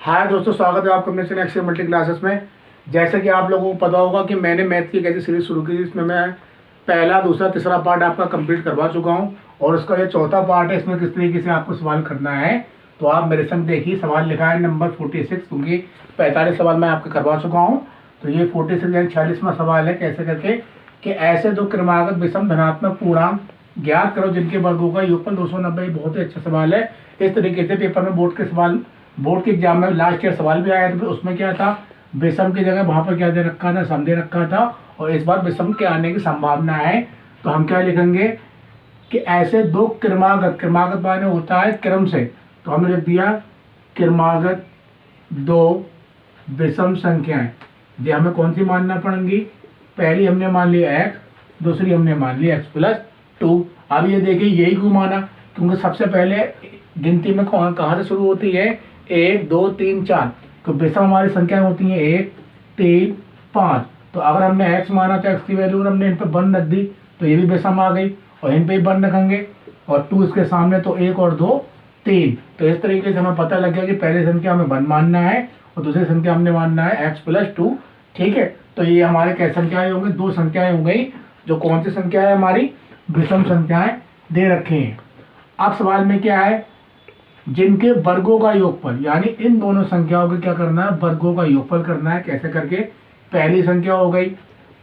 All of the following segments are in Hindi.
हाय दोस्तों, स्वागत है आपका मेरे एक्सेल मल्टी क्लासेस में। जैसे कि आप लोगों को पता होगा कि मैंने मैथ की एक ऐसी सीरीज शुरू की जिसमें मैं पहला, दूसरा, तीसरा पार्ट आपका कंप्लीट करवा चुका हूं और उसका ये चौथा पार्ट है। इसमें किस तरीके से आपको सवाल करना है तो आप मेरे संग देखिए। सवाल लिखा है नंबर 46, क्योंकि 45 सवाल मैं आपके करवा चुका हूँ। तो ये 46 यानी 46वां सवाल है। कैसे करके कि ऐसे दो क्रमागत विषम धनात्मक पूर्णांक ज्ञात करो जिनके वर्गों का योगफल 290। बहुत ही अच्छा सवाल है। इस तरीके से पेपर में बोर्ड के एग्जाम में लास्ट ईयर सवाल भी आया था। उसमें क्या था, विषम की जगह वहां पर क्या दे रखा था, सम दे रखा था। और इस बार विषम के आने की संभावना है। तो हम क्या लिखेंगे कि ऐसे दो क्रमागत माने होता है क्रम से। तो हमने लिख दिया क्रमागत दो विषम संख्याएं। ये हमें कौन सी मानना पड़ेंगी? पहली हमने मान लिया x, दूसरी हमने मान लिया x+2। अब ये देखिए यही क्यों माना, क्योंकि सबसे पहले गिनती में कहाँ से शुरू होती है? 1 2 3 4। तो विषम हमारी संख्याएं होती हैं 1 3 5। तो अगर हमने x माना तो x की वैल्यू हमने इन पर 1 रख दी, तो ये भी विषम आ गई और इन पे ही 1 रखेंगे और 2 इसके सामने, तो 1 और 2 3। तो इस तरीके से हमें पता लग गया कि पहली संख्या हमें 1 मानना है और दूसरी संख्या हमने मानना है x+2। ठीक है, तो ये हमारे क्या संख्याएं होंगी? दो संख्याएं हो गई। जो कौन सी संख्या है? हमारी विषम संख्याएं दे रखे हैं। अब सवाल में क्या है? जिनके वर्गों का योगफल, यानी इन दोनों संख्याओं को क्या करना है? वर्गों का योगफल करना है। कैसे करके? पहली संख्या हो गई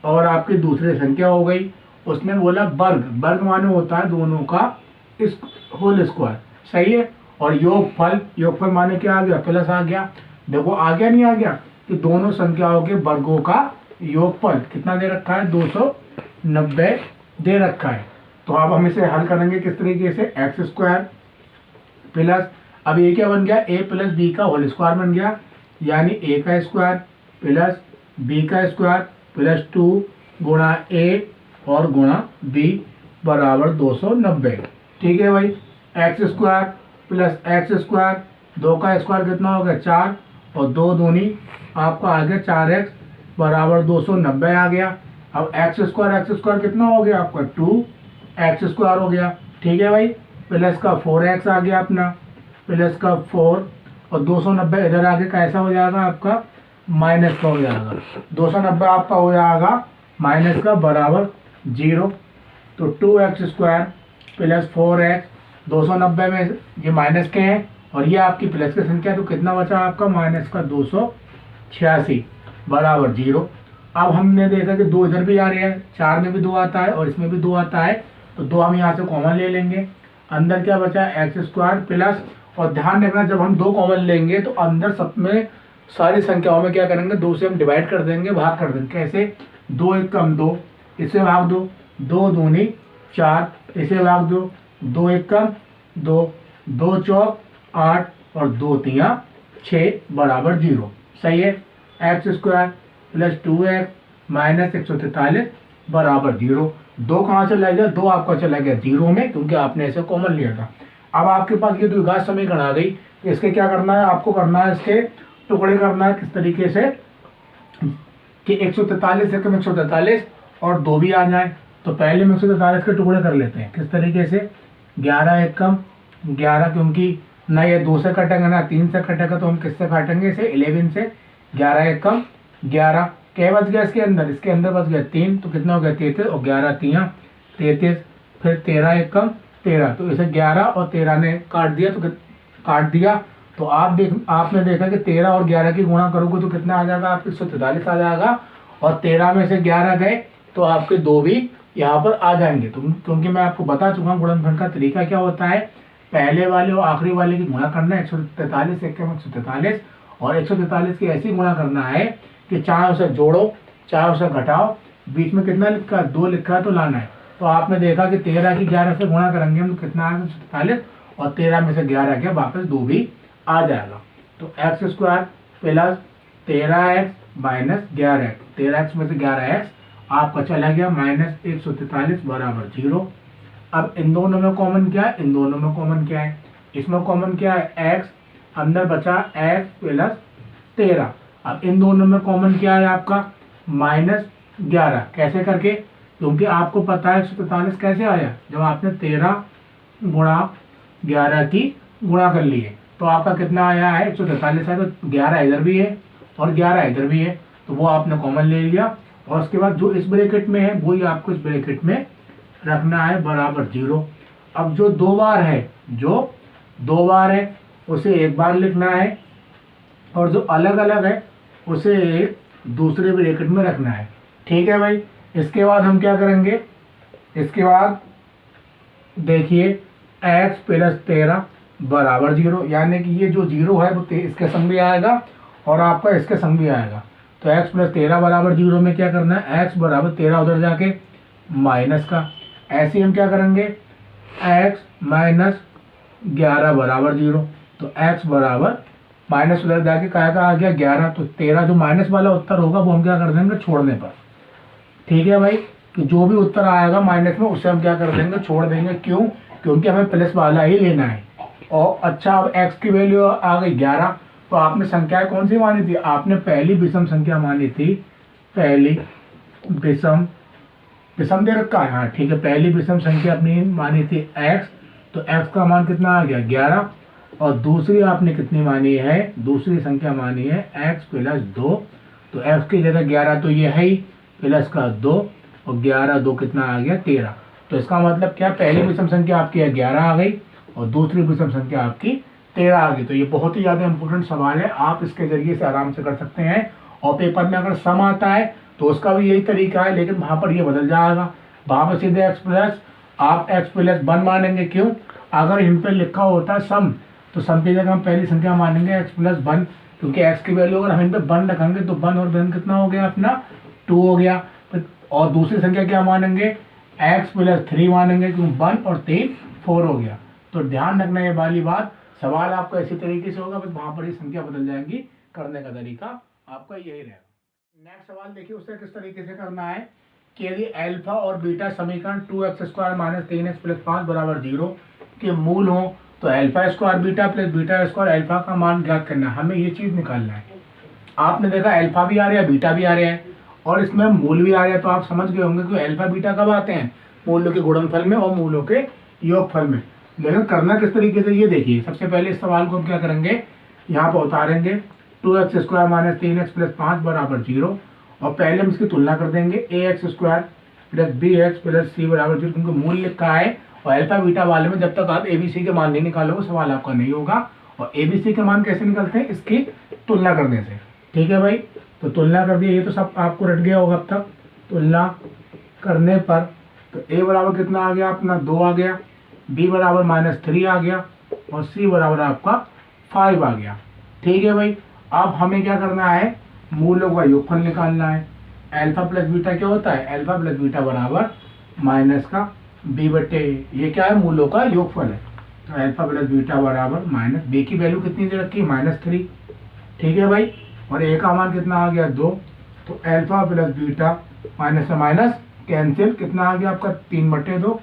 और आपकी दूसरी संख्या हो गई। उसने बोला वर्ग माने होता है दोनों का इस होल स्क्वायर। सही है। और योगफल माने क्या आ गया? प्लस आ गया। देखो आ गया नहीं आ गया? कि दोनों संख्याओं के वर्गों का योगफल कितना दे रखा है? 290 दे रखा है। तो अब हम इसे हल करेंगे किस तरीके से? x² प्लस, अब ये क्या बन गया? a+b का होल स्क्वायर बन गया, यानी a का स्क्वायर प्लस b का स्क्वायर प्लस 2 गुणा a और गुणा b बराबर 290। ठीक है भाई। x² प्लस x², 2 का स्क्वायर कितना हो गया? 4 और 2 दूनी आपका आ गया 4x बराबर 290 आ गया। अब x² कितना हो गया आपका? 2x² हो गया। ठीक है भाई। प्लस का 4x आ गया अपना, प्लस का 4 और 290 इधर आके कैसा हो जाएगा आपका? माइनस का हो जाएगा। 290 आपका हो जाएगा माइनस का बराबर 0। तो 2x² प्लस 4x, 290 में ये माइनस के हैं और ये आपकी प्लस की संख्या, तो कितना बचा आपका? माइनस का 286 बराबर 0। अब हमने देखा कि 2 इधर भी आ रहे हैं, 4 में भी 2 आता है और इसमें भी 2 आता है, तो 2 हम यहाँ से कॉमन ले लेंगे। अंदर क्या बचा? x² प्लस, और ध्यान रखना जब हम 2 कॉमन लेंगे तो अंदर सब में सारी संख्याओं में क्या करेंगे? 2 से हम डिवाइड कर देंगे, भाग कर देंगे। कैसे? 2 1 कम 2, इसे भाग दो, 2 दूनी 4, इसे भाग दो, 2 1 कम 2, 2 चौक 8 और 2 तिया 6 बराबर 0। सही है। x² प्लस 2x माइनस 143 बराबर 0। 2 कहाँ चला गया? 2 आपका चला गया 0 में, क्योंकि आपने इसे कॉमन लिया था। अब आपके पास ये द्विघात समीकरण आ गई। इसके क्या करना है? आपको करना है इसके टुकड़े करना है। किस तरीके से कि 143 से कम 143 और 2 भी आ जाए। तो पहले हम 143 के टुकड़े कर लेते हैं। किस तरीके से? 11 1 कम 11, क्योंकि ना ये 2 से कटेगा ना 3 से कटेगा, तो हम किससे काटेंगे? इसे 11 से। 11 1 कम 11, क्या बच गया इसके अंदर? इसके अंदर बच गया 3, तो कितना हो गया? 33 और 11 तिया 33। फिर 13 1 कम 13, तो इसे 11 और 13 ने काट दिया, तो काट दिया। तो आपने देखा कि 13 और 11 की गुणा करोगे तो कितना आ जाएगा? आपके 143 आ जाएगा। और 13 में से 11 गए तो आपके 2 भी यहाँ पर आ जाएंगे। तो क्योंकि मैं आपको बता चुका हूँ गुणनफल का तरीका क्या होता है। पहले वाले और आखिरी वाले की गुणा करना है, 143 से 143, और 143 की ऐसी गुणा करना है कि चाहे उसे जोड़ो चाहे उसे घटाओ, बीच में कितना लिखा है? 2 लिखा है, तो लाना है। तो आपने देखा कि 13 की 11 से गुणा करेंगे हम, तो कितना आएगा? 143, और 13 में से 11 गया, वापस 2 भी आ जाएगा। तो x² plus 13x minus 11x, 13x में से 11x आपका चला गया माइनस 143 बराबर 0। अब इन दोनों में कॉमन क्या है? इन दोनों में कॉमन क्या है? इसमें कॉमन क्या है? x, अंदर बचा x प्लस 13। अब इन दोनों में कॉमन क्या है आपका? माइनस 11। कैसे करके? क्योंकि आपको पता है 143 कैसे आया? जब आपने 13 गुणा 11 की गुणा कर लिए, तो आपका कितना आया है 143 है, तो 11 इधर भी है और 11 इधर भी है, तो वो आपने कॉमन ले लिया। और उसके बाद जो इस ब्रैकेट में है वही आपको इस ब्रैकेट में रखना है बराबर 0। अब जो दो बार है उसे एक बार लिखना है, और जो अलग अलग है उसे दूसरे ब्रैकेट में रखना है। ठीक है भाई। इसके बाद हम क्या करेंगे, इसके बाद देखिए x प्लस 13 बराबर 0, यानी कि ये जो 0 है वो इसके संग भी आएगा और आपका इसके संग भी आएगा। तो x प्लस 13 बराबर 0 में क्या करना है, x बराबर 13 उधर जाके माइनस का, ऐसे हम क्या करेंगे x माइनस 11 बराबर 0। तो x बराबर माइनस उधर जाके क्या आ गया 11, तो 13 जो माइनस वाला उत्तर होगा वो हम क्या कर देंगे छोड़ने पर। ठीक है भाई। तो जो भी उत्तर आएगा माइनस में उसे हम क्या कर देंगे छोड़ देंगे। क्यों? क्योंकि हमें प्लस वाला ही लेना है। और अच्छा, अब x की वैल्यू आ गई 11, तो आपने संख्याएं कौन सी मानी थी, आपने पहली विषम संख्या मानी थी, पहली विषम दे रखा है, हाँ ठीक है, पहली विषम संख्या अपनी मानी थी x, तो x का मान कितना आ गया 11, और दूसरी आपने कितनी मानी है, दूसरी संख्या मानी है x प्लस 2, तो x की जगह 11 तो ये है ही, प्लस का 2 और 11 2 कितना आ गया 13। तो इसका मतलब क्या, पहली विषम संख्या आपकी 11 आ गई और दूसरी विषम संख्या आपकी 13 आ गई। तो ये बहुत ही ज़्यादा इंपॉर्टेंट सवाल है, आप इसके जरिए से आराम से कर सकते हैं। और पेपर में अगर सम आता है तो उसका भी यही तरीका है, लेकिन वहाँ पर ये बदल जाएगा, वहाँ पर सीधे x प्लस आप x प्लस 1 मानेंगे। क्यों? अगर इन पर लिखा होता है सम, तो सम की जगह हम पहली संख्या मानेंगे x प्लस 1, क्योंकि x की वैल्यू अगर हम इन पर 1 रखेंगे तो 1 और 1 कितना हो गया अपना 2 हो गया। और दूसरी संख्या क्या मानेंगे, x प्लस 3 मानेंगे, क्यों 1 और 3 4 हो गया। तो ध्यान रखना ये वाली बात, सवाल आपका इसी तरीके से होगा, बस वहाँ पर ही संख्या बदल जाएंगी, करने का तरीका आपका यही रहेगा। नेक्स्ट सवाल देखिए, उससे किस तरीके से करना है कि यदि अल्फा और बीटा समीकरण 2x² माइनस 3x प्लस 5 बराबर 0 के मूल हो, तो alpha square beta plus beta square alpha का मान ज्ञात करना है। हमें ये चीज़ निकालना है। आपने देखा अल्फा भी आ रहा है, बीटा भी आ रहा है, और इसमें मूल भी आ रहा है, तो आप समझ गए होंगे कि अल्फा बीटा कब आते हैं, मूलों के गुणनफल में और मूलों के योगफल में। लेकिन करना किस तरीके से, ये देखिए। सबसे पहले इस सवाल को हम क्या करेंगे, यहाँ पर उतारेंगे 2x² माइनस 3x प्लस 5 बराबर 0, और पहले हम इसकी तुलना कर देंगे ax² plus bx plus c बराबर 0, क्योंकि मूल लिखा है। और अल्फा बीटा वाले में जब तक आप abc के मान नहीं निकालोगे सवाल आपका नहीं होगा। और abc के मान कैसे निकलते हैं, इसकी तुलना करने से। ठीक है भाई, तो तुलना कर दिया, ये तो सब आपको रट गया होगा अब तक। तुलना करने पर तो a बराबर कितना आ गया अपना 2 आ गया, b बराबर -3 आ गया, और c बराबर आपका 5 आ गया। ठीक है भाई। अब हमें क्या करना है, मूलों का योगफल निकालना है। अल्फा प्लस बीटा क्या होता है, अल्फा प्लस बीटा बराबर माइनस का b बटे, ये क्या है, मूलों का योगफल है। तो अल्फा प्लस बीटा बराबर माइनस, b की वैल्यू कितनी दे रखी है -3। ठीक है भाई। और a का मान कितना आ गया 2, तो अल्फा प्लस बीटा माइनस से माइनस कैंसिल, कितना आ गया आपका 3 बटे 2।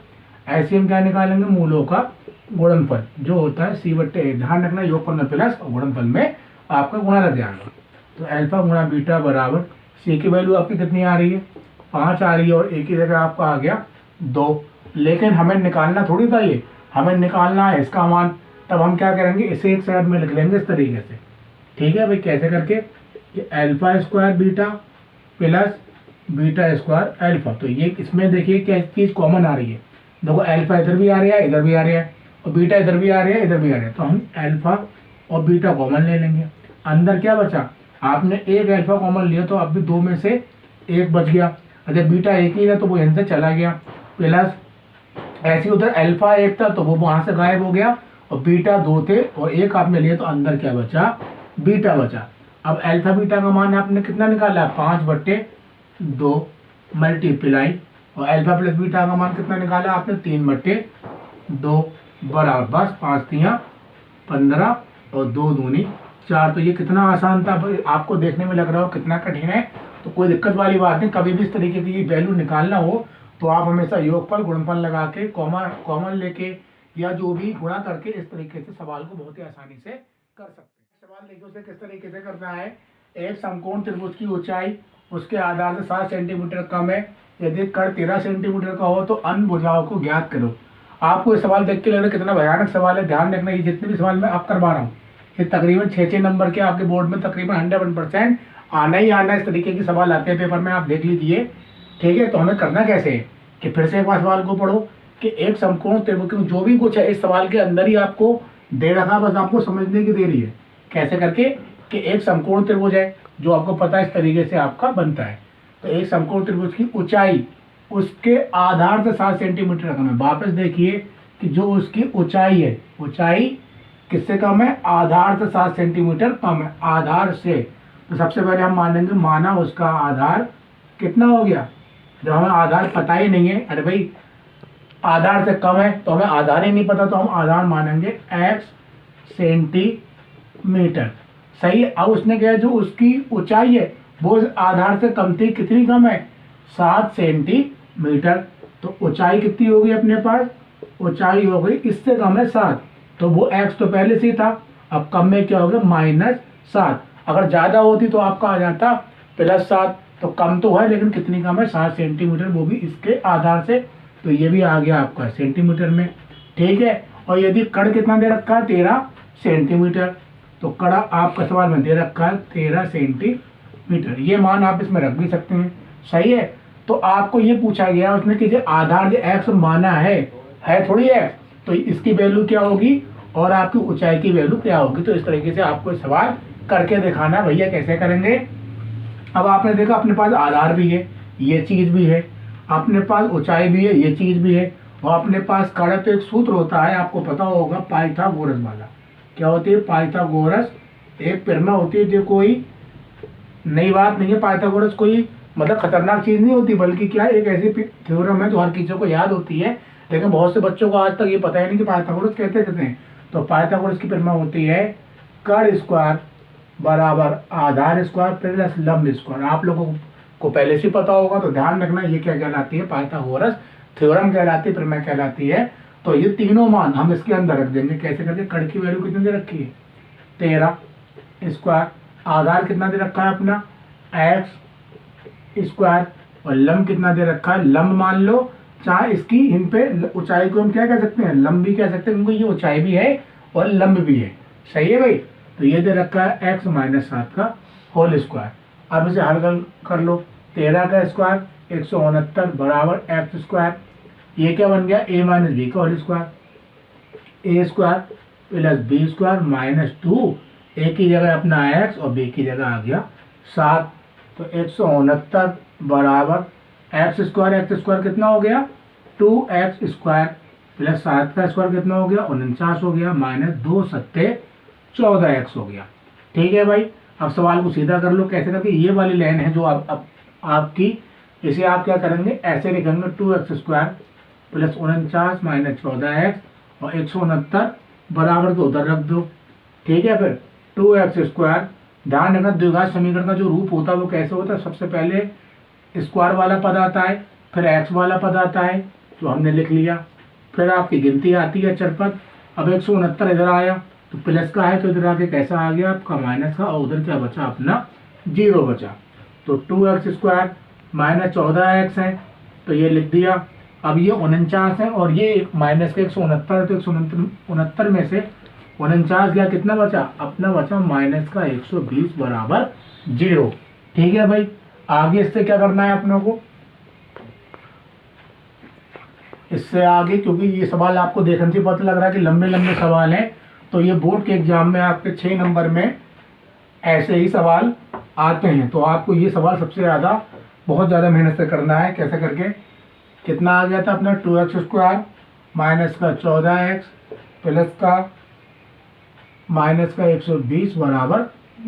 ऐसे हम क्या निकालेंगे, मूलों का गुणनफल जो होता है c बटे, ध्यान रखना योगफल में प्लस और गुणनफल में आपका गुणा लग जाएगा। तो अल्फा गुणा बीटा बराबर c की वैल्यू आपकी कितनी आ रही है 5 आ रही है, और a की जगह आपका आ गया 2। लेकिन हमें निकालना थोड़ी था ये, हमें निकालना है इसका मान। तब हम क्या करेंगे, इसे एक साइड में लिख लेंगे इस तरीके से। ठीक है भाई, कैसे करके कि alpha square beta plus beta square alpha. तो ये इसमें देखिए क्या चीज़ कॉमन आ रही है, देखो अल्फा इधर भी आ रहा है, इधर भी आ रहा है, और बीटा इधर भी आ रहा है, इधर भी आ रहा है। तो हम अल्फा और बीटा कॉमन ले लेंगे। अंदर क्या बचा, आपने एक अल्फा कॉमन लिया तो अब भी 2 में से 1 बच गया। अगर बीटा एक ही है तो वो यहाँ से चला गया, प्लस ऐसे उधर अल्फा 1 था तो वो वहाँ से गायब हो गया, और बीटा 2 थे और 1 आपने लिया तो अंदर क्या बचा, बीटा बचा। अब अल्फा बीटा का मान आपने कितना निकाला, 5 बटे 2 मल्टीप्लाई, और अल्फा प्लस बीटा का मान कितना निकाला आपने, 3 बटे 2 बराबर, बस 5 3 15 और 2 दूनी 4। तो ये कितना आसान था, आपको देखने में लग रहा हो कितना कठिन है, तो कोई दिक्कत वाली बात नहीं। कभी भी इस तरीके की वैल्यू निकालना हो तो आप हमेशा योगफल गुणनफल लगा के कॉमन लेके या जो भी गुणा करके इस तरीके से सवाल को बहुत ही आसानी से कर सकते हैं। सवाल देखिए उसे किस तरीके से करना है। एक समकोण त्रिभुज की ऊंचाई उसके आधार से 7 सेंटीमीटर कम है, यदि कर्ण 13 सेंटीमीटर का हो तो अन्य भुजाओं को ज्ञात करो। आपको ये सवाल देख के लग रहा है कितना भयानक सवाल है, ध्यान रखना ये जितने भी सवाल मैं आप करवा रहा हूँ ये तकरीबन 6 नंबर के आपके बोर्ड में तकरीबन 100% आना ही आना, इस तरीके के सवाल आते हैं पेपर में, आप देख लीजिए। ठीक है, तो हमें करना कैसे है कि फिर से एक बार सवाल को पढ़ो कि एक समकोण त्रिभुज, जो भी कुछ है इस सवाल के अंदर ही आपको दे रखा, बस आपको समझने की देरी है कैसे करके कि एक समकोण त्रिभुज है जो आपको पता है इस तरीके से आपका बनता है। तो एक समकोण त्रिभुज की ऊंचाई उसके आधार से 7 सेंटीमीटर कम है। वापस देखिए कि जो उसकी ऊंचाई है, ऊंचाई किससे कम है? आधार से 7 सेंटीमीटर कम है, आधार से। तो सबसे पहले हम मानेंगे, माना उसका आधार कितना हो गया, जब हमें आधार पता ही नहीं है, अरे भाई आधार से कम है तो हमें आधार ही नहीं पता, तो हम आधार मानेंगे x सेंटीमीटर। सही है। अब उसने कहा जो उसकी ऊंचाई है वो आधार से कम थी, कितनी कम है? 7 सेंटीमीटर। तो ऊंचाई कितनी होगी अपने पास? ऊंचाई हो गई इससे कम है 7, तो वो x तो पहले से ही था, अब कम में क्या हो गया? -7। अगर ज़्यादा होती तो आपका आ जाता +7, तो कम तो है लेकिन कितनी कम है? 7 सेंटीमीटर, वो भी इसके आधार से। तो ये भी आ गया आपका सेंटीमीटर में। ठीक है। और यदि कण कितना दे रखा है? 13 सेंटीमीटर। तो कड़ा आपका सवाल में दे रखा है 13 सेंटीमीटर। ये मान आप इसमें रख भी सकते हैं। सही है। तो आपको ये पूछा गया उसने कि जो आधार जो x माना है थोड़ी x, तो इसकी वैल्यू क्या होगी और आपकी ऊंचाई की वैल्यू क्या होगी। तो इस तरीके से आपको सवाल करके दिखाना। भैया कैसे करेंगे? अब आपने देखा अपने पास आधार भी है, ये चीज़ भी है, अपने पास ऊंचाई भी है, ये चीज़ भी है, और अपने पास कड़ा। तो एक सूत्र होता है, आपको पता होगा, पाइथागोरस वाला। क्या होती है? पाइथागोरस एक प्रेरणा होती है, जो कोई नई बात नहीं है। पाइथागोरस कोई मतलब खतरनाक चीज़ नहीं होती, बल्कि क्या एक ऐसी थ्योरम है जो हर किसी को याद होती है, लेकिन बहुत से बच्चों को आज तक ये पता ही नहीं कि पाइथागोरस कहते कहते हैं। तो पाइथागोरस की प्रेरणा होती है कण स्क्वायर बराबर आधार स्क्वायर प्लस लंब स्क्वायर। आप लोगों को पहले से पता होगा, तो ध्यान रखना ये क्या कहलाती है? पाइथागोरस थ्योरम कहलाती है, प्रेरणा कहलाती है। तो ये तीनों मान हम इसके अंदर रख देंगे। कैसे करके? कण की वैल्यू कितनी दे रखी है? 13 स्क्वायर, आधार कितना दे रखा है अपना? x स्क्वायर, और लंब कितना दे रखा है? लंब मान लो, चाहे इसकी इन पे ऊंचाई को हम क्या कह सकते हैं? लंब भी कह सकते हैं, क्योंकि ये ऊंचाई भी है और लंब भी है। सही है भाई। तो ये दे रखा है x - 7 का होल स्क्वायर। अब इसे हल कर लो। 13 का स्क्वायर 169 बराबर x स्क्वायर। ये क्या बन गया? a - b का whole square, a square plus b square -2, a की जगह अपना x और b की जगह आ गया 7। तो 169 बराबर x स्क्वायर कितना हो गया? 2x स्क्वायर प्लस 7 का स्क्वायर कितना हो गया? 49 हो गया, -2 7 14x हो गया। ठीक है भाई। अब सवाल को सीधा कर लो। कैसे करके? ये वाली लाइन है जो आपकी, इसे आप क्या करेंगे? ऐसे लिखेंगे 2x स्क्वायर प्लस 49 -14x और 169 बराबर को उधर रख दो। ठीक है। फिर 2x स्क्वायर, ध्यान रखना द्विघात समीकरण का जो रूप होता है वो कैसे होता है? सबसे पहले स्क्वायर वाला पद आता है, फिर x वाला पद आता है, जो हमने लिख लिया, फिर आपकी गिनती आती है चरपद। अब 169 इधर आया तो प्लस का है, तो इधर आके कैसा आ गया आपका? माइनस का, और उधर क्या बचा अपना? 0 बचा। तो 2x स्क्वायर -14x है, तो ये लिख दिया। अब ये 49 है और ये माइनस का 169 है, तो 169 में से 49 गया, कितना बचा? अपना बचा माइनस का 120 बराबर 0। ठीक है भाई। आगे इससे क्या करना है अपनों को? इससे आगे, क्योंकि ये सवाल आपको देखने से पता लग रहा है कि लंबे लंबे सवाल हैं, तो ये बोर्ड के एग्जाम में आपके 6 नंबर में ऐसे ही सवाल आते हैं। तो आपको ये सवाल सबसे ज़्यादा बहुत ज़्यादा मेहनत से करना है। कैसे करके? कितना आ गया था अपना? 2x स्क्वायर माइनस का 14x प्लस का माइनस का 120 बराबर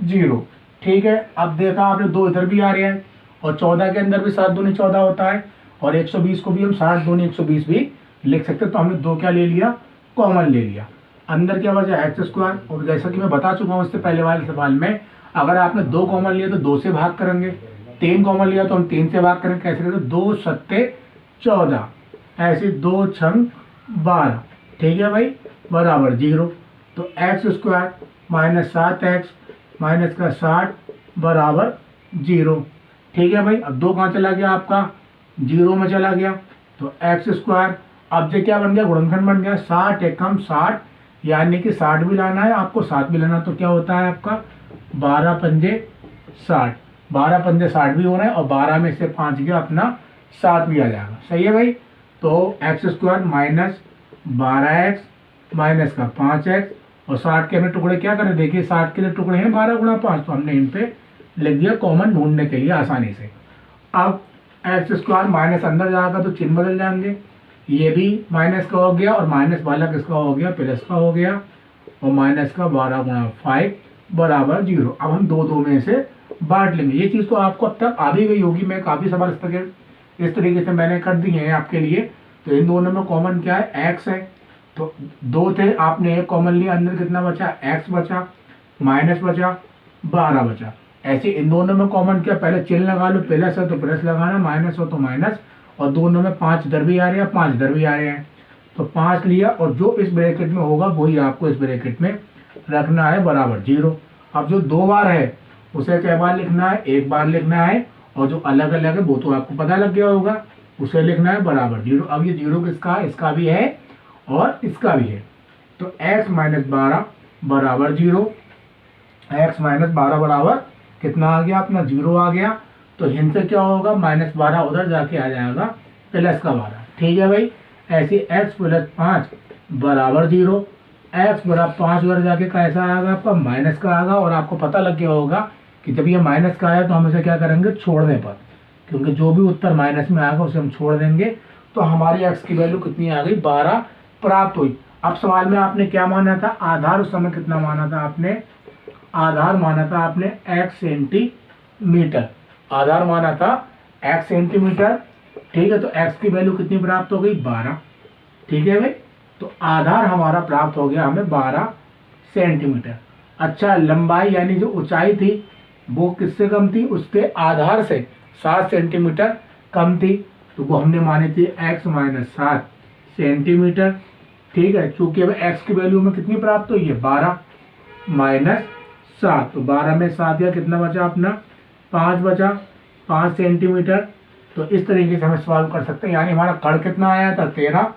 0। ठीक है। अब देखा आपने, 2 इधर भी आ रहे हैं, और 14 के अंदर भी 7 दूनी 14 होता है, और 120 को भी हम 7 दूनी 120 भी लिख सकते हैं। तो हमने 2 क्या ले लिया? कॉमन ले लिया। अंदर क्या बचा? X square. और जैसा कि मैं बता चुका हूँ इससे पहले वाले सवाल में, अगर आपने 2 कॉमन लिया तो 2 से भाग करेंगे, 3 कॉमन लिया तो हम 3 से भाग करेंगे। कैसे करेंगे? 2 7 14, ऐसे 2 6 12। ठीक है भाई, बराबर 0। तो एक्स स्क्वायर -7x माइनस का 60 बराबर 0। ठीक है भाई। अब 2 कहाँ चला गया आपका? 0 में चला गया। तो एक्स स्क्वायर, अब जो क्या बन गया? गुणनखंड बन गया। 60 एकम 60, यानी कि 60 भी लाना है आपको, 7 भी लाना, तो क्या होता है आपका 12 पंजे 60, 12 पंजे 60 भी हो रहा है, और 12 में से 5 गया अपना 7 भी आ जाएगा। सही है भाई। तो x square minus 12x minus का 5x, और 60 के हमने टुकड़े क्या करें, देखिए 60 के लिए टुकड़े हैं 12 गुणा 5, तो हमने इन पे लिख दिया कॉमन ढूंढने के लिए आसानी से। अब एक्स स्क्वायर माइनस अंदर जाएगा तो चिन्ह बदल जाएंगे, ये भी माइनस का हो गया, और माइनस वाला किसका हो गया, प्लस का हो गया, और माइनस का 12 गुणा 5 बराबर 0। अब हम दो दो में से बांट लेंगे। ये चीज़ तो आपको अब तक आ भी गई होगी, मैं काफ़ी सवाल इस तरीके से मैंने कर दिए हैं आपके लिए। तो इन दोनों में कॉमन क्या है, एक्स है, तो दो थे, आपने एक कॉमन लिया, अंदर कितना बचा, एक्स बचा, माइनस बचा, 12 बचा। ऐसे इन दोनों में कॉमन क्या, पहले चिन्ह लगा लो, प्लस है तो प्लस लगाना, माइनस हो तो माइनस, और दोनों में 5 इधर भी आ रहे हैं, 5 इधर भी आ रहे हैं, तो 5 लिया, और जो इस ब्रैकेट में होगा वही आपको इस ब्रैकेट में रखना है बराबर 0। अब जो 2 बार है उसे क्या बार लिखना है, एक बार लिखना है, और जो अलग अलग है वो तो आपको पता लग गया होगा, उसे लिखना है बराबर 0। अब ये 0 किसका है, इसका भी है और इसका भी है, तो x माइनस 12 बराबर 0, x माइनस 12 बराबर कितना आ गया अपना 0 आ गया। तो इनसे क्या होगा, माइनस 12 उधर जाके आ जाएगा प्लस का 12। ठीक है भाई। ऐसे x प्लस 5 बराबर 0, x बराबर 5 उधर जाके कैसा आएगा आपका माइनस का आएगा, और आपको पता लग गया होगा कि जब ये माइनस का आया तो हम इसे क्या करेंगे, छोड़ने पर, क्योंकि जो भी उत्तर माइनस में आएगा उसे हम छोड़ देंगे। तो हमारी x की वैल्यू कितनी आ गई, 12 प्राप्त हुई। अब सवाल में आपने क्या माना था, आधार उस समय कितना माना था आपने, आधार माना था आपने x सेंटीमीटर, आधार माना था x सेंटीमीटर। ठीक है, तो x की वैल्यू कितनी प्राप्त हो गई, 12। ठीक है भाई, तो आधार हमारा प्राप्त हो गया हमें 12 सेंटीमीटर। अच्छा, लंबाई यानी जो ऊंचाई थी वो किससे कम थी, उसके आधार से 7 सेंटीमीटर कम थी, तो वो हमने मानी थी x माइनस 7 सेंटीमीटर। ठीक है, चूंकि अब x की वैल्यू में कितनी प्राप्त हुई है, 12 माइनस 7, तो 12 में 7 या कितना बचा अपना 5 बचा, 5 सेंटीमीटर। तो इस तरीके से हम सवाल कर सकते हैं, यानी हमारा कण कितना आया था 13,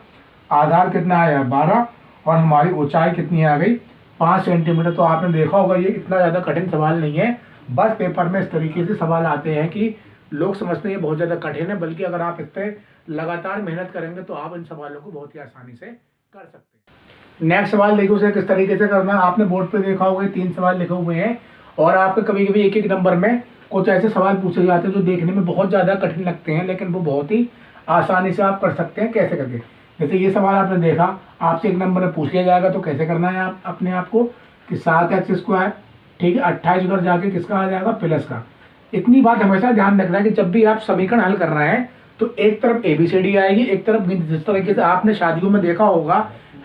आधार कितना आया 12, और हमारी ऊंचाई कितनी आ गई 5 सेंटीमीटर। तो आपने देखा होगा ये इतना ज़्यादा कठिन सवाल नहीं है, बस पेपर में इस तरीके से सवाल आते हैं कि लोग समझते हैं ये बहुत ज़्यादा कठिन है, बल्कि अगर आप इस पर लगातार मेहनत करेंगे तो आप इन सवालों को बहुत ही आसानी से कर सकते हैं। नेक्स्ट सवाल देखो उसे किस तरीके से करना है। आपने बोर्ड पे देखा होगा 3 सवाल लिखे हुए हैं, और आपके कभी कभी एक एक नंबर में कुछ ऐसे सवाल पूछे जाते हैं जो देखने में बहुत ज़्यादा कठिन लगते हैं, लेकिन वो बहुत ही आसानी से आप कर सकते हैं। कैसे करके, जैसे ये सवाल आपने देखा, आपसे एक नंबर में पूछ लिया जाएगा, तो कैसे करना है आप अपने आप को कि 7x स्क्वायर, ठीक है, 28 उधर जाके किसका आ जाएगा, प्लस का। इतनी बात हमेशा ध्यान रखना है कि जब भी आप समीकरण हल कर रहे हैं तो एक तरफ ABCD आएगी, एक तरफ जिस तरीके से आपने शादियों में देखा होगा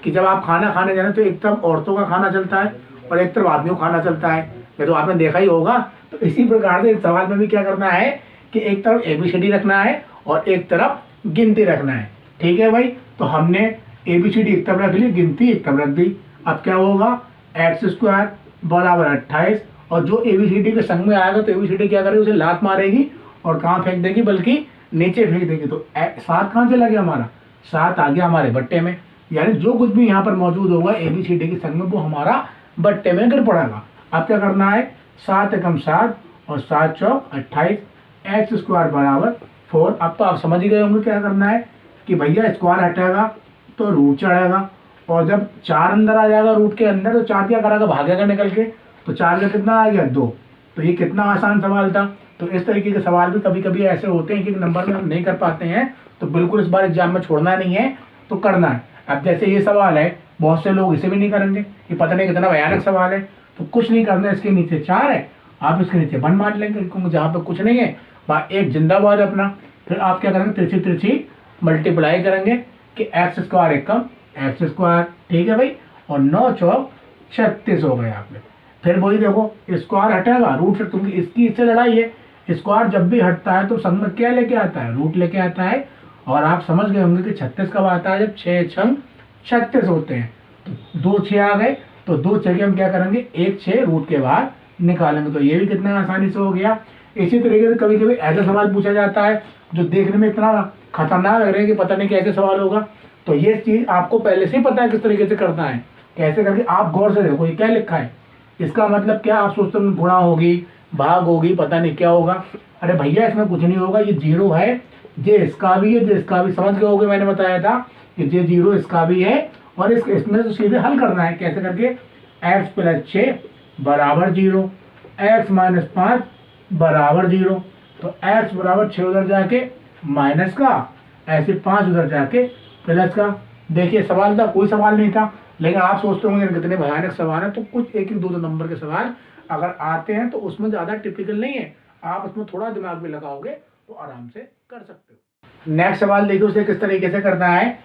कि जब आप खाना खाने जाए तो एक तरफ औरतों का खाना चलता है और एक तरफ आदमियों का खाना चलता है, ये तो आपने देखा ही होगा। तो इसी प्रकार से इस सवाल में भी क्या करना है कि एक तरफ ABCD रखना है और एक तरफ गिनती रखना है। ठीक है भाई, तो हमने ABCD एक तरफ रख ली, गिनती एक तरफ रख दी। अब क्या होगा, x स्क्वायर बराबर 28, और जो ABCD के संग में आएगा तो ABCD क्या करेगी, उसे लात मारेगी और कहाँ फेंक देगी, बल्कि नीचे फेंक देगी। तो 7 कहाँ चला गया हमारा, 7 आ गया हमारे बट्टे में, यानी जो कुछ भी यहाँ पर मौजूद होगा ABCD के संग में वो हमारा बट्टे में गिर पड़ेगा। अब क्या करना है, 7 एकम 7 और 7 चौक 28, x स्क्वायर बराबर 4। अब तो आप समझ ही गए होंगे क्या करना है कि भैया स्क्वायर हटेगा तो रूट चढ़ेगा, और जब 4 अंदर आ जाएगा रूट के अंदर तो 4 क्या करेगा, भागेगा निकल के, तो 4 का कितना आ गया 2। तो ये कितना आसान सवाल था। तो इस तरीके के सवाल भी कभी कभी ऐसे होते हैं कि नंबर में हम नहीं कर पाते हैं, तो बिल्कुल इस बार एग्जाम में छोड़ना नहीं है, तो करना है। अब जैसे ये सवाल है, बहुत से लोग इसे भी नहीं करेंगे, ये पता नहीं कितना भयानक सवाल है, तो कुछ नहीं करना, इसके नीचे 4 है, आप इसके नीचे 1 मार लेंगे, क्योंकि जहाँ पे कुछ नहीं है वहाँ 1 जिंदाबाद अपना। फिर आप क्या करेंगे, तिरछी तिरछी मल्टीप्लाई करेंगे कि x स्क्वायर एकम x स्क्वायर, ठीक है भाई, और 9 चौक 36 हो गए आपने। फिर वही देखो, स्क्वायर हटेगा रूट से, क्योंकि इसकी इससे लड़ाई है, स्क्वायर जब भी हटता है तो संग में क्या लेके आता है, रूट लेके आता है। और आप समझ गए होंगे कि 36 कब आता है, जब 6 छंग 36 होते हैं। तो 2 6 आ गए, तो 2 6 के हम क्या करेंगे, 1 6 रूट के बाहर निकालेंगे, तो ये भी कितना आसानी से हो गया। इसी तरीके से कभी कभी ऐसा सवाल पूछा जाता है जो देखने में इतना खतरनाक लग रहा है कि पता नहीं कैसे सवाल होगा, तो ये चीज़ आपको पहले से ही पता है किस तरीके से करना है, कैसे करके आप गौर से देखो, ये क्या लिखा है, इसका मतलब क्या आप सोचते हो गुणा होगी, भाग होगी, पता नहीं क्या होगा। अरे भैया इसमें कुछ नहीं होगा, ये जीरो है, ये इसका भी है, ये इसका भी, समझ गए होगे मैंने बताया था कि ये जीरो इसका भी है। और इसमें तो सीधे हल करना है, कैसे करके, एक्स प्लस 6 बराबर 0, एक्स माइनस 5 बराबर 0। तो एक्स बराबर 6 उधर जाके माइनस का, ऐसे 5 उधर जाके प्लस का। देखिए सवाल था, कोई सवाल नहीं था, लेकिन आप सोचते होंगे कितने भयानक सवाल है। तो कुछ एक एक दो दो नंबर के सवाल अगर आते हैं तो उसमें ज़्यादा टिपिकल नहीं है, आप उसमें थोड़ा दिमाग भी लगाओगे तो आराम से कर सकते हो। नेक्स्ट सवाल देखिए, उसे किस तरीके से करना है।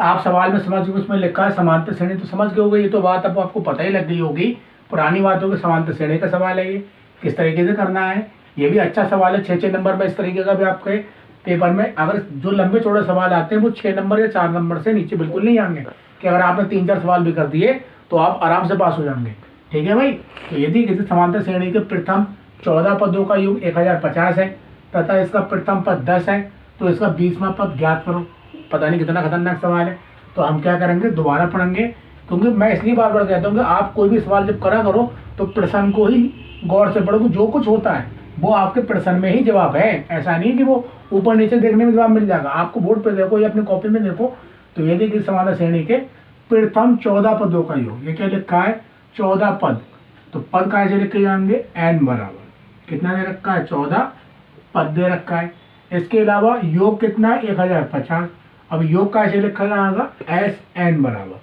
आप सवाल में समझ गए, उसमें लिखा है समांतर श्रेणी, तो समझ गए होगे, ये तो बात अब आपको पता ही लग गई होगी, पुरानी बात होगी। समांतर श्रेणी का सवाल है, ये किस तरीके से करना है। ये भी अच्छा सवाल है, 6 नंबर में इस तरीके का भी आपके पेपर में, अगर जो लंबे चौड़े सवाल आते हैं वो 6 नंबर या 4 नंबर से नीचे बिल्कुल नहीं आएंगे, कि अगर आपने 3-4 सवाल भी कर दिए तो आप आराम से पास हो जाएंगे। ठीक है भाई। तो यदि किसी समांतर श्रेणी के प्रथम 14 पदों का योग 1050 है तथा इसका प्रथम पद 10 है, तो इसका 20वां पद ज्ञात करो। पता नहीं कितना खतरनाक सवाल है। तो हम क्या करेंगे, दोबारा पढ़ेंगे, क्योंकि मैं इसलिए बार बार कहता हूँ कि आप कोई भी सवाल जब करा करो तो प्रश्न को ही गौर से पढ़ो, जो कुछ होता है वो आपके प्रश्न में ही जवाब है। ऐसा नहीं कि वो ऊपर नीचे देखने में जवाब मिल जाएगा, आपको बोर्ड पे देखो या अपनी कॉपी में देखो। तो ये देखिए समांतर श्रेणी के प्रथम 14 पदों का योग, ये क्या लिखा है, 14 पद। तो पद कैसे लिखे जाएंगे, n बराबर कितना दे रखा है, 14 पद दे रखा है। इसके अलावा योग कितना है, 1050। अब योग कैसे लिखा जाएगा, SN बराबर।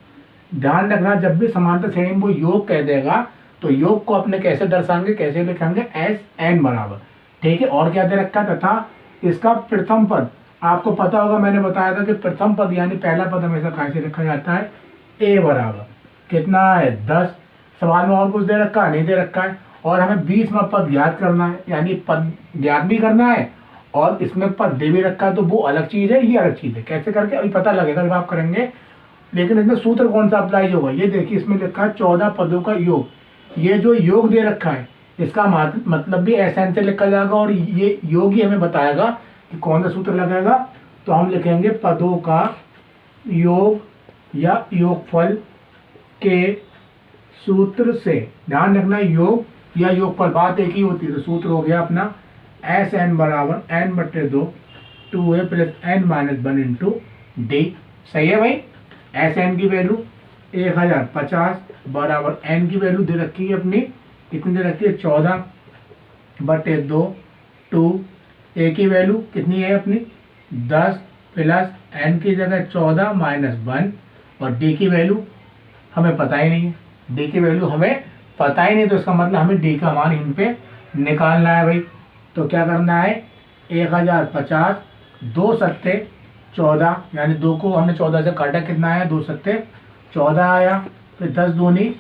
ध्यान रखना, जब भी समांतर श्रेणी में वो योग कह देगा तो योग को अपने कैसे दर्शाएंगे, कैसे लिखेंगे, SN बराबर। ठीक है। और क्या दे रखा है, तथा इसका प्रथम पद, आपको पता होगा मैंने बताया था कि प्रथम पद यानी पहला पद हमेशा कैसे लिखा जाता है, A बराबर कितना है, 10। सवाल में और कुछ दे रखा है, नहीं दे रखा है। और हमें 20वां पद ज्ञात करना है, यानी पद ज्ञात भी करना है और इसमें पद दे भी रखा है, तो वो अलग चीज़ है, ये अलग चीज़ है। कैसे करके अभी पता लगेगा जब आप करेंगे। लेकिन इसमें सूत्र कौन सा अप्लाई होगा, ये देखिए इसमें लिखा है 14 पदों का योग। ये जो योग दे रखा है इसका मतलब भी SN से लिखा जाएगा, और ये योग ही हमें बताएगा कि कौन सा सूत्र लगेगा। तो हम लिखेंगे पदों का योग या योगफल के सूत्र से। ध्यान रखना, योग या योगफल बात एक ही होती है। तो सूत्र हो गया अपना SN बराबर n/2 2a plus n - 1 into D. सही है भाई। SN की वैल्यू 1050 बराबर n की वैल्यू दे रखी है अपनी, कितनी दे रखी है, 14/2 2 a की वैल्यू कितनी है अपनी 10 प्लस n की जगह 14 - 1, और d की वैल्यू हमें पता ही नहीं है। d की वैल्यू हमें पता ही नहीं, तो इसका मतलब हमें d का मान इन पे निकालना है भाई। तो क्या करना है, 1050 2 सत्ते 14, यानी 2 को हमने 14 से काटा, कितना आया, 2 सत्ते 14 आया। फिर 10 दूनी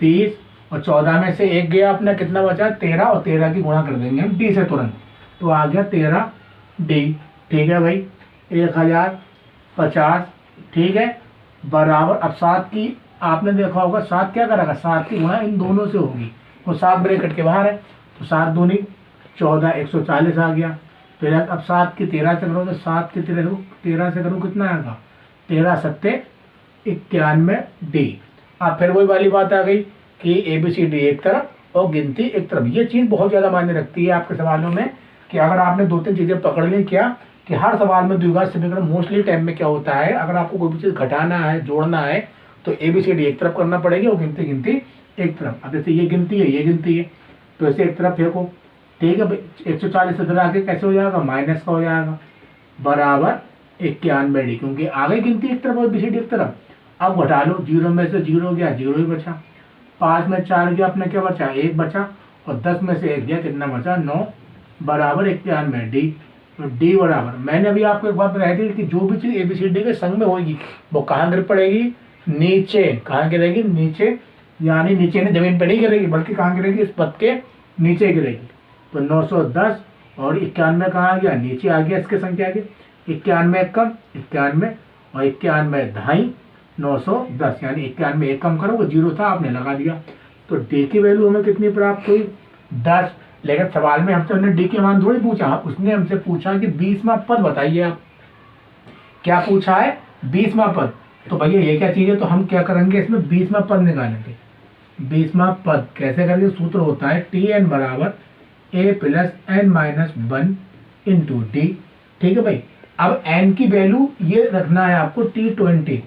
30, और 14 में से 1 गया अपना, कितना बचा, 13, और 13 की गुणा कर देंगे हम d से तुरंत, तो आ गया 13d। ठीक है भाई, 1050, ठीक है, बराबर। अब 7 की आपने देखा होगा, 7 क्या करेगा, 7 की गुणा इन दोनों से होगी, तो 7 ब्रैकेट के बाहर है, तो 7 दूनी 14, 140 आ गया। फिर अब 7 की 13 से करो, तो 7 की 13 से करो, कितना आएगा, 13 सत्ते 91d। अब फिर वही वाली बात आ गई कि ABCD एक तरफ और गिनती एक तरफ। ये चीज़ बहुत ज़्यादा मायने रखती है आपके सवालों में, कि अगर आपने 2-3 चीज़ें पकड़ ली, क्या कि हर सवाल में द्विघात समीकरण मोस्टली टाइम में क्या होता है, अगर आपको कोई भी चीज़ घटाना है, जोड़ना है, तो ABCD एक तरफ करना पड़ेगी और गिनती एक तरफ। अब जैसे ये गिनती है, ये गिनती है, तो ऐसे एक तरफ फेंको। ठीक है, 140 से आगे कैसे हो जाएगा, माइनस का हो जाएगा, बराबर 91d, क्योंकि आगे गिनती एक तरफ और ABCD एक तरफ। अब घटा लो, 0 में से 0 गया, 0 ही बचा। 5 में 4 गया, अपने क्या बचा, 1 बचा, और 10 में से 1 गया, कितना बचा, 9, बराबर 91d। तो d बराबर, मैंने अभी आपको एक बात बताई थी कि जो भी चीज़ ABCD के संग में होगी वो कहाँ गिर पड़ेगी, नीचे। कहाँ गिरेगी, नीचे, यानी नीचे नहीं, जमीन पर नहीं गिरेगी, बल्कि कहाँ गिरेगी, इस पद के नीचे गिरेगी। तो 910 और 91 कहाँ आ गया, नीचे आ गया, इसके संख्या आगे 91 कम 91 और 91 ढाई 910, यानी 91 एक कम करो, वो 0 था आपने लगा दिया। तो d की वैल्यू हमें कितनी प्राप्त हुई, 10। लेकिन सवाल में हमसे हमने d के मान थोड़ी पूछा, उसने हमसे पूछा कि 20वां पद बताइए आप। क्या पूछा है, 20वां पद। तो भैया ये क्या चीज़ है, तो हम क्या करेंगे इसमें 20वां पद निकालेंगे। 20वां पद कैसे करेंगे, सूत्र होता है टी एन बराबर A plus N minus 1 into D. ठीक है भाई, अब एन की वैल्यू ये रखना है आपको T20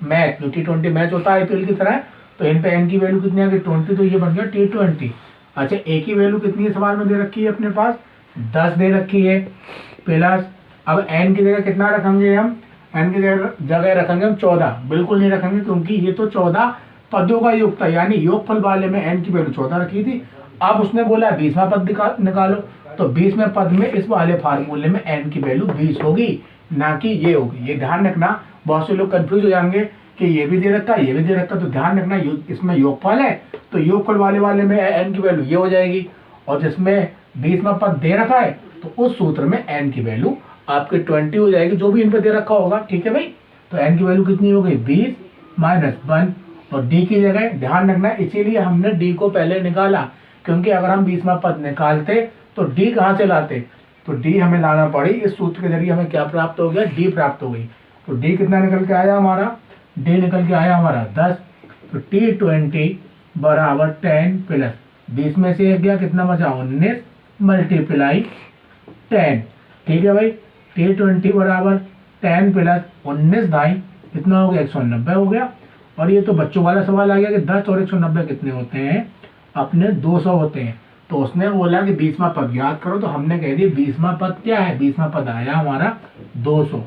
मैच, जो T20 मैच होता है आईपीएल की तरह, तो इन पे एन की वैल्यू कितनी आ गई 20, तो ये बन गया T20। अच्छा ए की वैल्यू कितनी है सवाल में दे रखी है अपने पास, 10 दे रखी है, प्लस अब एन की जगह कितना रखेंगे हम, एन की जगह रखेंगे हम 14, बिल्कुल नहीं रखेंगे क्योंकि ये तो 14 पदों का योग था, यानी योगफल वाले में एन की वैल्यू 14 रखी थी। अब उसने बोला 20वां पद निकालो, तो 20वें पद में इस वाले फार्मूले में एन की वैल्यू 20 होगी, ना कि ये होगी। ये ध्यान रखना, बहुत से लोग कंफ्यूज हो जाएंगे कि ये भी दे रखा है ये भी दे रखा है, तो ध्यान रखना इसमें योगफल है तो योगफल वाले में एन की वैल्यू ये हो जाएगी, और जिसमें 20वां पद दे रखा है तो उस सूत्र में एन की वैल्यू आपके 20 हो जाएगी, जो भी इन पे दे रखा होगा। ठीक है भाई, तो एन की वैल्यू कितनी हो गई 20 माइनस 1, और डी की जगह ध्यान रखना, इसीलिए हमने डी को पहले निकाला, क्योंकि अगर हम 20वां पद निकालते तो डी कहाँ से लाते, तो डी हमें लाना पड़ी, इस सूत्र के जरिए हमें क्या प्राप्त हो गया, डी प्राप्त हो गई। तो डी कितना निकल के आया हमारा, डी निकल के आया हमारा 10, तो T20 बराबर 10 प्लस 20 में से एक गया कितना बचा 19 मल्टीप्लाई 10। ठीक है भाई, T20 बराबर 10 प्लस 19 ढाई कितना हो गया 190 हो गया। और ये तो बच्चों वाला सवाल आ गया कि 10 और 190 कितने होते हैं, अपने 200 होते हैं। तो उसने बोला कि 20वां पद याद करो, तो हमने कह दिया 20वां पद क्या है, 20वां पद आया हमारा 200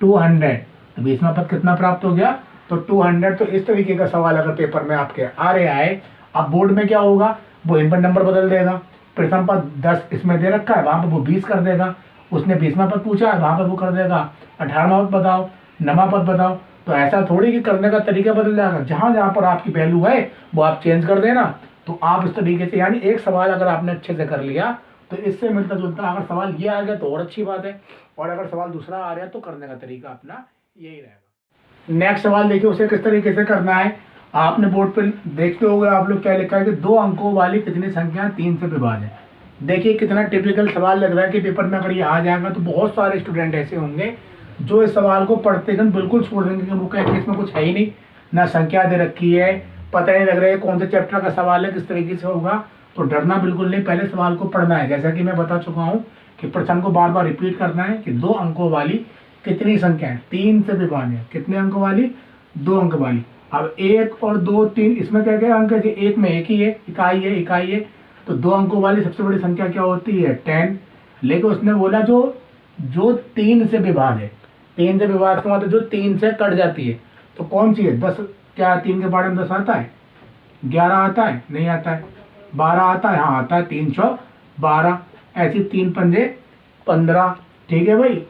200, तो 20वां पद कितना प्राप्त हो गया, तो 200। तो इस तरीके का सवाल अगर पेपर में आपके आ रहे आए, अब बोर्ड में क्या होगा, वो इन पर नंबर बदल देगा, प्रथम पद 10 इसमें दे रखा है वहां पर वो 20 कर देगा, उसने 20वां पद पूछा है वहां पर वो कर देगा 18वां पद बताओ, 9वां पद बताओ। तो ऐसा थोड़ी कि करने का तरीका बदल जाएगा, जहां जहां पर आपकी वैल्यू है वो आप चेंज कर देना। तो आप इस तरीके से, यानी एक सवाल अगर आपने अच्छे से कर लिया तो इससे मिलता जुलता अगर सवाल ये आ गया तो और अच्छी बात है, और अगर सवाल दूसरा आ रहा है तो करने का तरीका अपना यही रहेगा। नेक्स्ट सवाल देखिए, उसे किस तरीके से करना है। आपने बोर्ड पर देखते होंगे आप लोग क्या लिखा है कि 2 अंकों वाली कितनी संख्या 3 से विभाज्य। देखिए कितना टिपिकल सवाल लग रहा है कि पेपर में अगर ये आ जाएगा तो बहुत सारे स्टूडेंट ऐसे होंगे जो इस सवाल को पढ़ते ही बिल्कुल छोड़ देंगे कि वो कहेंगे इसमें कुछ है ही नहीं, ना संख्या दे रखी है, पता नहीं लग रहा है कौन से चैप्टर का सवाल है, किस तरीके से होगा। तो डरना बिल्कुल नहीं, पहले सवाल को पढ़ना है। जैसा कि मैं बता चुका हूँ कि प्रश्न को बार बार रिपीट करना है कि 2 अंकों वाली कितनी संख्या है 3 से विभाज्य, कितने अंकों वाली 2 अंक वाली। अब 1 और 2 3 इसमें क्या क्या अंक है, एक में एक ही है, इकाई है। तो 2 अंकों वाली सबसे बड़ी संख्या क्या होती है 10। लेकिन उसने बोला जो 3 से विभाज्य है, 3 से विभाज्य का मतलब जो 3 से कट जाती है, तो कौन सी है 10। क्या 3 के बारे में 10 आता है, 11 आता है, नहीं आता है, 12 आता है, हाँ आता है, 3 6 12, ऐसी 3 पंजे 15। ठीक है भाई,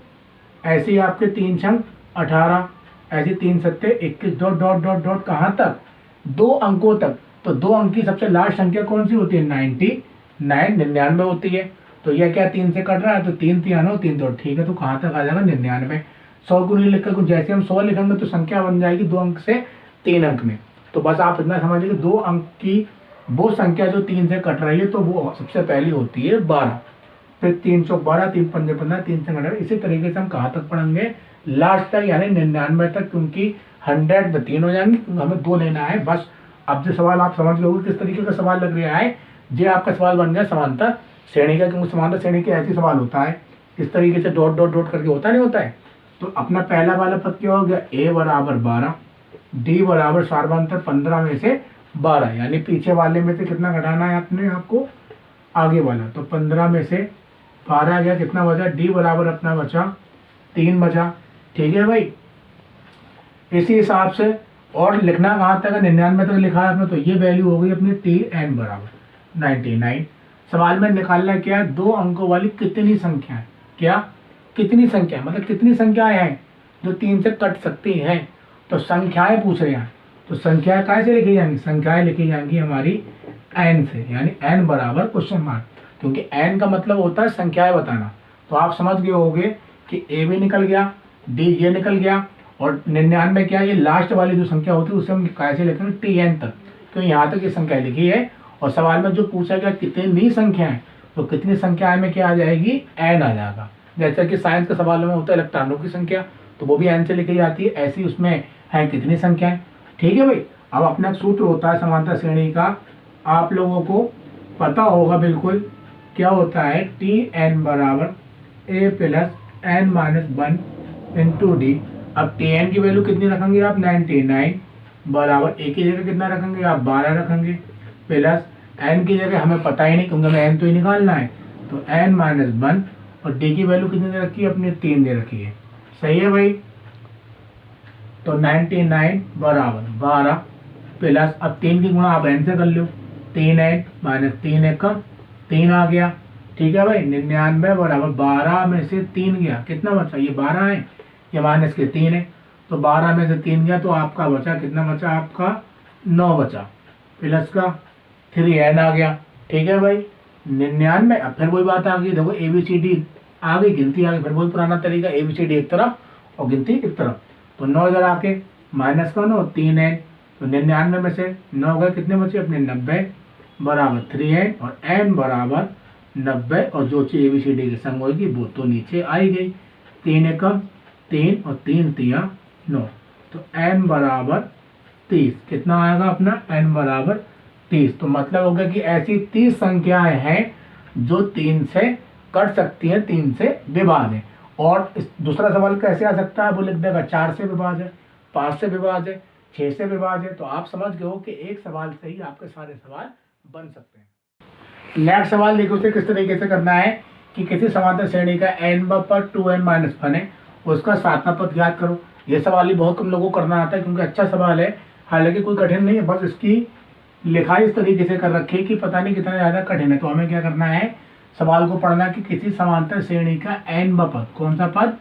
ऐसे ही आपके 3 छंग 18, ऐसे 3 सत्ते 21, डॉट डॉट डॉट डॉट कहाँ तक 2 अंकों तक। तो 2 अंक की सबसे लास्ट संख्या कौन सी होती है 99 होती है। तो यह क्या 3 से कट रहा है, तो 3 3 3 तो ठीक है, तो कहाँ तक आ जाएगा 99। 100 को नहीं लिखकर कुछ, जैसे हम 100 लिखेंगे तो संख्या बन जाएगी 2 अंक से 3 अंक में। तो बस आप इतना समझ लीजिए 2 अंक की वो संख्या जो 3 से कट रही है तो वो सबसे पहली होती है 12, फिर 3 चौक 12, 3 पंजे 15, 3 से 18। इसी तरीके से हम कहाँ तक पढ़ेंगे लास्ट तक, यानी 99 तक, क्योंकि 100 में 3 हो जाएंगे, हमें 2 लेना है बस। अब जो सवाल आप समझ गए किस तरीके का सवाल लग रहा है, ये आपका सवाल बन गया समांतर श्रेणी का, क्योंकि समांतर श्रेणी के ऐसे सवाल होता है इस तरीके से डॉट डॉट डॉट करके, होता नहीं होता है। तो अपना पहला वाला पद क्या हो गया, a बराबर 12, d बराबर सार्वंतर 15 में से 12, यानी पीछे वाले में से कितना घटाना है अपने आपको आगे वाला, तो 15 में से 12 गया, कितना बचा, d बराबर अपना बचा 3 बचा। ठीक है भाई, इसी हिसाब से और लिखना कहाँ तक है 99 तक लिखा है आपने, तो ये वैल्यू हो गई अपनी Tn बराबर 99। सवाल में निकालना क्या है, 2 अंकों वाली कितनी संख्या है, क्या कितनी संख्या मतलब कितनी संख्याएं हैं जो 3 से कट सकती हैं। तो संख्याएं पूछ रहे हैं, तो संख्याएं कैसे लिखी जाएंगी, संख्याएं लिखी जाएंगी हमारी n से, यानी n बराबर क्वेश्चन मार्क, क्योंकि n का मतलब होता है संख्याएं बताना। तो आप समझ गए होंगे कि a भी निकल गया, d ये निकल गया, और 99 क्या, ये लास्ट वाली जो संख्या होती है उसे हम कैसे लिखेंगे Tn तक, क्योंकि यहाँ तक ये संख्या लिखी है। और सवाल में जो पूछा गया कितनी संख्याएं, तो कितनी संख्याएं में क्या आ जाएगी n आ जाएगा। जैसा कि साइंस के सवालों में होता है इलेक्ट्रॉनों की संख्या, तो वो भी n से लिखी जाती है, ऐसी उसमें है कितनी संख्याएं। ठीक है भाई। अब अपना सूत्र होता है समांतर श्रेणी का, आप लोगों को पता होगा बिल्कुल, क्या होता है, टी एन बराबर A plus N minus one into D. अब टी एन की वैल्यू कितनी रखेंगे आप, 99 बराबर ए की जगह कितना रखेंगे आप, 12 रखेंगे, प्लस एन की जगह हमें पता ही नहीं क्योंकि हमें एन तो ही निकालना है, तो एन माइनस वन, और डी की वैल्यू कितनी दे रखी है अपने, 3 दे रखी है। सही है भाई। तो 99 बराबर 12 प्लस, अब 3 की गुणा आप एन से कर लो, 3 एन माइनस 3 एक 3 आ गया। ठीक है भाई। 99 बराबर 12 में से 3 गया, कितना बचा, ये 12 है, ये माइनस के 3 है, तो 12 में से 3 गया तो आपका बचा कितना बचा, आपका 9 बचा, प्लस का 3 एन आ गया। ठीक है भाई। 99, अब फिर वही बात आ गई, देखो ए बी सी डी आ गई, गिनती आ गई, फिर वही पुराना तरीका, ए बी सी डी एक तरफ और गिनती एक तरफ। तो 9 इधर आके माइनस का 9, 3 एन, तो 99 में से 9 गए, कितने बचे अपने, 90 बराबर 3 एन, और एन बराबर 90, और जो चीज ए बी सी डी के संग होगी वो तो नीचे आई गई, 3 एकम 3 और 3 तिया 9, तो एन बराबर 30, कितना आएगा अपना, एन बराबर 30। तो मतलब होगा कि ऐसी 30 संख्याएं हैं जो 3 से कट सकती हैं, 3 से विभाज्य है। और दूसरा सवाल कैसे आ सकता है, वो लिख देगा 4 से विभाज्य है, 5 से विभाज्य है, 6 से विभाज्य है। तो आप समझ गए हो कि एक सवाल से ही आपके सारे सवाल बन सकते हैं। नेक्स्ट सवाल देखो, उसे किस तरीके से करना है कि किसी समांतर श्रेणी का n पर 2n माइनस 1 है, उसका सातवां पद ज्ञात करो। ये सवाल ही बहुत कम लोगों को करना आता है क्योंकि अच्छा सवाल है, हालांकि कोई कठिन नहीं है, बस इसकी लिखाई इस तरीके से कर रखी है कि पता नहीं कितना ज़्यादा कठिन है। तो हमें क्या करना है, सवाल को पढ़ना कि किसी समांतर श्रेणी का n पद, कौन सा पद,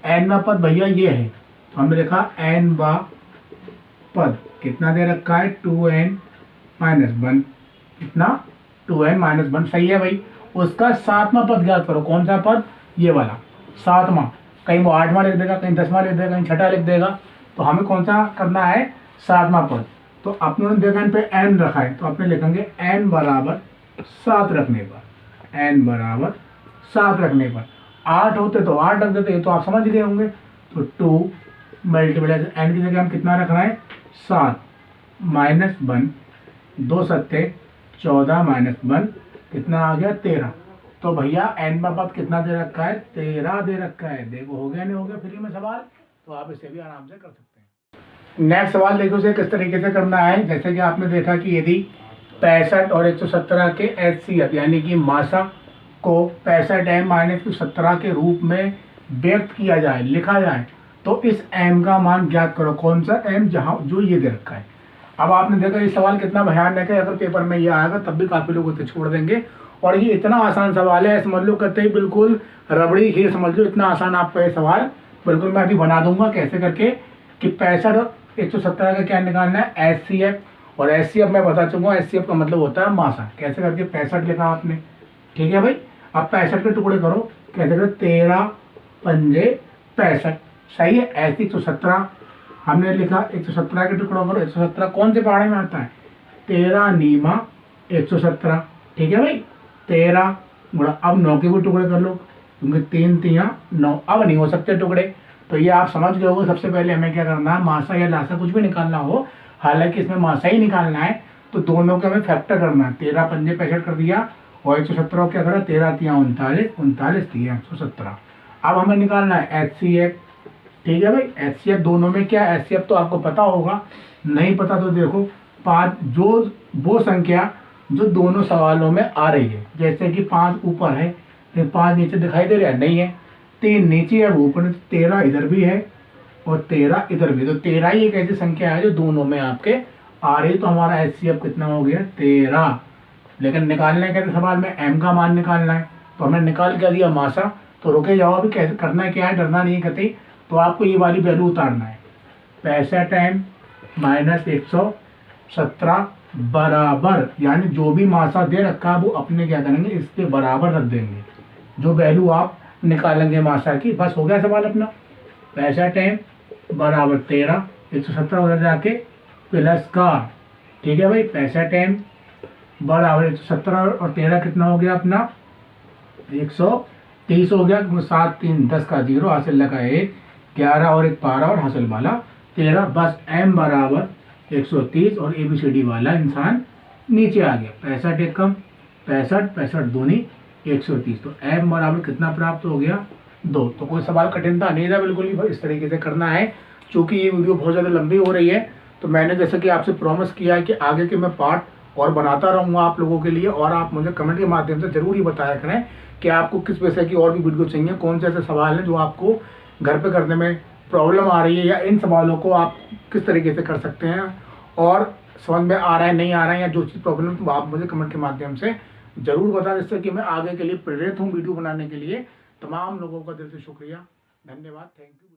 n पद भैया ये है, तो हमने लिखा n पद कितना दे रखा है, 2n माइनस 1, कितना, 2n माइनस 1। सही है भाई। उसका सातवां पद ज्ञात करो, कौन सा पद, ये वाला सातवां, कहीं वो 8वां लिख देगा, कहीं 10वां लिख देगा, कहीं 6वां लिख देगा, तो हमें कौन सा करना है, 7वां पद। तो अपने देखा इन पे n रखा है, तो अपने लिखेंगे n बराबर 7 रखने पर, n बराबर 7 रखने पर 8 होते तो 8 रख देते, तो आप समझ गए होंगे। तो 2 मल्टीप्लाई n की जगह हम कितना रख रहे हैं, 7 माइनस 1, 2 सत्ते 14 माइनस 1, कितना आ गया, 13। तो भैया n पद कितना दे रखा है, 13 दे रखा है। देखो हो गया नहीं हो गया फ्री में सवाल, तो आप इसे भी आराम से कर सकते हैं। नेक्स्ट सवाल देखो उसे किस तरीके से करना है। जैसे कि आपने देखा कि यदि 65 और 117 के HCF यानी कि मासा को 65 m माइनस 117 के रूप में व्यक्त किया जाए, लिखा जाए, तो इस m का मान ज्ञात करो। कौन सा m, जहाँ जो ये दे रखा है। अब आपने देखा ये सवाल कितना भयानक है, अगर पेपर में ये आएगा तब भी काफ़ी लोग उसे छोड़ देंगे। और ये इतना आसान सवाल है, समझ लो कहते ही बिल्कुल रबड़ी खीर समझ लो, इतना आसान आपका ये सवाल बिल्कुल मैं अभी बना दूंगा कैसे करके कि 65 और 117 का क्या निकालना है, HCF। और HCF मैं बता चुका हूँ, HCF का मतलब होता है मासा। कैसे करके 65 लिखा आपने, ठीक है भाई। अब 65 के टुकड़े करो, कैसे करो, 13 पंजे 65, सही है। ऐसे 117 हमने लिखा, 117 के टुकड़ों करो, 117 कौन से पहाड़े में आता है, 13 नीमा 117, ठीक है भाई। 13 गुणा, अब 9 के भी टुकड़े कर लो क्योंकि 3 3 9, अब नहीं हो सकते टुकड़े, तो ये आप समझ गए हो। सबसे पहले हमें क्या करना है, मासा या लासा कुछ भी निकालना हो, हालांकि इसमें मासा ही निकालना है, तो दोनों का हमें फैक्टर करना है। 13 पंजे 65 कर दिया और 117 क्या करा, 13 तिया 39, 39 तिया 117। अब हमें निकालना है HCF, ठीक है भाई। HCF दोनों में क्या, HCF तो आपको पता होगा, नहीं पता तो देखो 5, जो वो संख्या जो दोनों सवालों में आ रही है, जैसे कि 5 ऊपर है, 5 नीचे दिखाई दे रहा है, नहीं है, 3 नीचे है वो ऊपर, 13 इधर भी है और 13 इधर भी, तो 13 ही एक ऐसी संख्या है जो दोनों में आपके आ रही है। तो हमारा HCF कितना हो गया, 13। लेकिन निकालना है कहते सवाल में m का मान निकालना है, तो हमने निकाल क्या दिया मासा। तो रुके जाओ, अभी कैसे करना है, क्या है, डरना नहीं है कहते। तो आपको ये वाली वैल्यू उतारना है, 65 m माइनस 117 बराबर, यानी जो भी मासा दे रखा है वो अपने क्या करेंगे, इसके बराबर रख देंगे जो वैल्यू आप निकालेंगे मासा की। बस हो गया सवाल अपना। 65 m बराबर 13, 117 उधर जाके प्लस का, ठीक है भाई। 65 m बराबर 117 और 13 कितना हो गया अपना, 130 हो गया, 7 3 10 का 0, हासिल लगा 1, 11 और 1 12 और हासिल वाला 13, बस m बराबर 130 और ABCD वाला इंसान नीचे आ गया। 65 एकम, 65 दूनी 130, तो m बराबर कितना प्राप्त हो गया 2। तो कोई सवाल कठिनता नहीं था, बिल्कुल ही इस तरीके से करना है। चूँकि ये वीडियो बहुत ज़्यादा लंबी हो रही है, तो मैंने जैसे कि आपसे प्रॉमिस किया है कि आगे के मैं पार्ट और बनाता रहूँगा आप लोगों के लिए, और आप मुझे कमेंट के माध्यम से ज़रूर ही बताया करें कि आपको किस विषय की और भी वीडियो चाहिए, कौन से ऐसे सवाल हैं जो आपको घर पे करने में प्रॉब्लम आ रही है, या इन सवालों को आप किस तरीके से कर सकते हैं और समझ में आ रहा है नहीं आ रहा है, या जो चीज़ प्रॉब्लम तो आप मुझे कमेंट के माध्यम से ज़रूर बताएं, जिससे कि मैं आगे के लिए प्रेरित हूँ वीडियो बनाने के लिए। तमाम लोगों का दिल से शुक्रिया, धन्यवाद, थैंक यू।